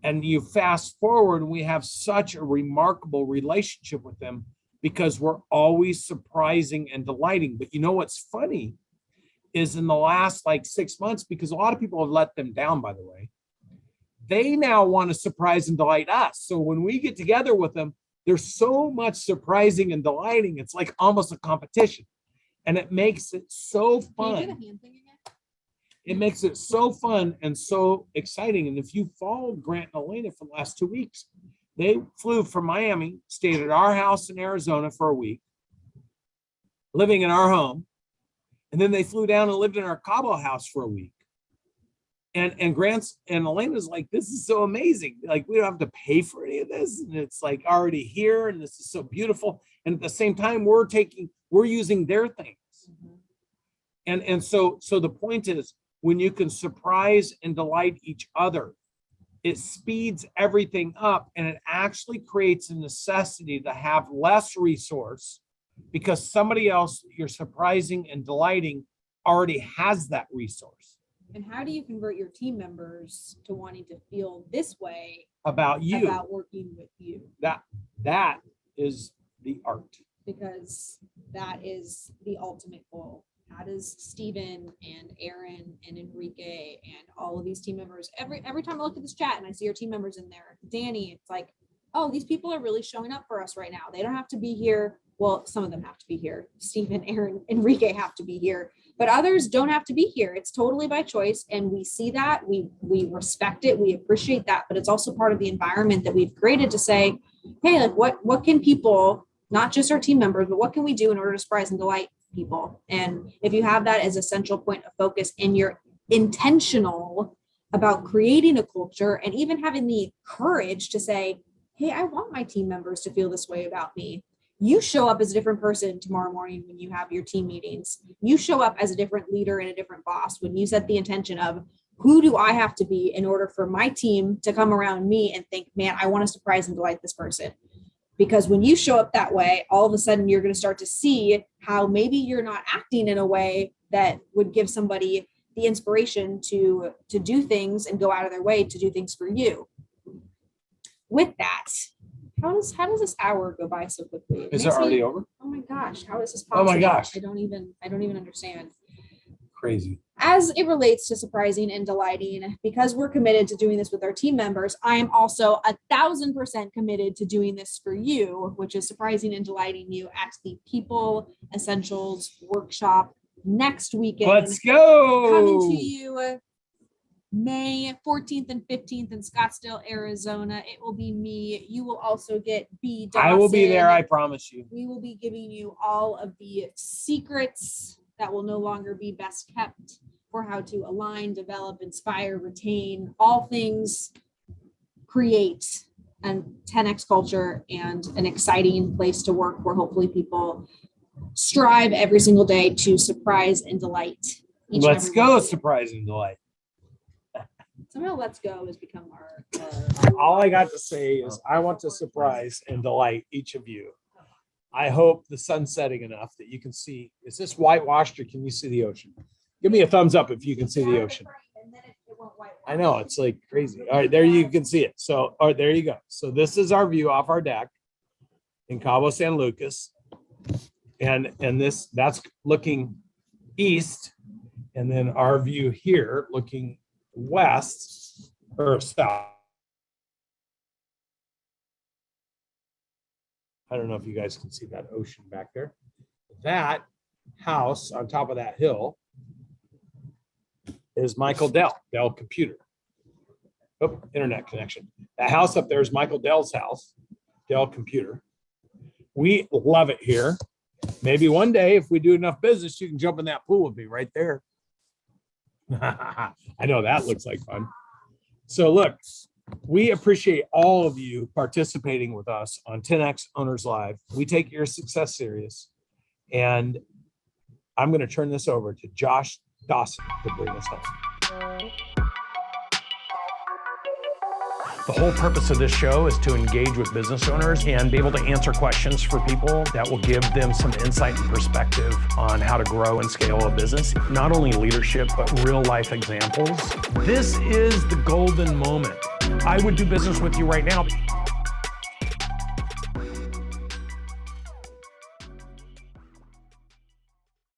And you fast forward, and we have such a remarkable relationship with them because we're always surprising and delighting. But you know what's funny is in the last like 6 months, because a lot of people have let them down, by the way, they now want to surprise and delight us. So when we get together with them, there's so much surprising and delighting. It's like almost a competition. And it makes it so fun. Can you do the hand thing again? It makes it so fun and so exciting. And if you followed Grant and Elena for the last 2 weeks, they flew from Miami, stayed at our house in Arizona for a week, living in our home. And then they flew down and lived in our Cabo house for a week. And Grant's and Elena's like, this is so amazing. Like, we don't have to pay for any of this. And it's like already here. And this is so beautiful. And at the same time, we're using their things. And so the point is, when you can surprise and delight each other, it speeds everything up, and it actually creates a necessity to have less resource because somebody else you're surprising and delighting already has that resource. And how do you convert your team members to wanting to feel this way about you, about working with you? That is the art. Because that is the ultimate goal. How does Stephen and Aaron and Enrique and all of these team members, every time I look at this chat and I see your team members in there, Danny, it's like, oh, these people are really showing up for us right now. They don't have to be here. Well, some of them have to be here. Stephen, Aaron, Enrique have to be here, but others don't have to be here. It's totally by choice. And we see that, we respect it, we appreciate that, but it's also part of the environment that we've created to say, hey, like what can people, not just our team members, but what can we do in order to surprise and delight people? And if you have that as a central point of focus and you're intentional about creating a culture and even having the courage to say, hey, I want my team members to feel this way about me. You show up as a different person tomorrow morning when you have your team meetings. You show up as a different leader and a different boss when you set the intention of, who do I have to be in order for my team to come around me and think, man, I want to surprise and delight this person. Because when you show up that way, all of a sudden you're going to start to see how maybe you're not acting in a way that would give somebody the inspiration to do things and go out of their way to do things for you. With that, how does this hour go by so quickly? Is it already over? Oh my gosh, how is this possible? Oh my gosh. I don't even understand. Crazy. As it relates to surprising and delighting, because we're committed to doing this with our team members, I am also 1,000% committed to doing this for you, which is surprising and delighting you at the People Essentials Workshop next weekend. Let's go. Coming to you May 14th and 15th in Scottsdale, Arizona. It will be me. You will also get B. Dawson. I will be there, I promise you. We will be giving you all of the secrets that will no longer be best kept for how to align, develop, inspire, retain, all things create a 10X culture and an exciting place to work where hopefully people strive every single day to surprise and delight. Let's go, surprise and delight. Somehow let's go has become our All I got to say is I want to surprise and delight each of you. I hope the sun's setting enough that you can see. Is this whitewashed or can you see the ocean? Give me a thumbs up if you can see the ocean. I know, it's like crazy. All right, there you can see it. So, all right, there you go. So this is our view off our deck in Cabo San Lucas. And that's looking east. And then our view here looking west or south. I don't know if you guys can see that ocean back there. That house on top of that hill is Michael Dell Computer. Oh, internet connection. That house up there is Michael Dell's house, Dell Computer. We love it here. Maybe one day, if we do enough business, you can jump in that pool with me right there. I know that looks like fun. So look, we appreciate all of you participating with us on 10X Owners Live. We take your success serious. And I'm going to turn this over to Josh Dawson to bring us home. The whole purpose of this show is to engage with business owners and be able to answer questions for people that will give them some insight and perspective on how to grow and scale a business. Not only leadership, but real life examples. This is the golden moment. I would do business with you right now.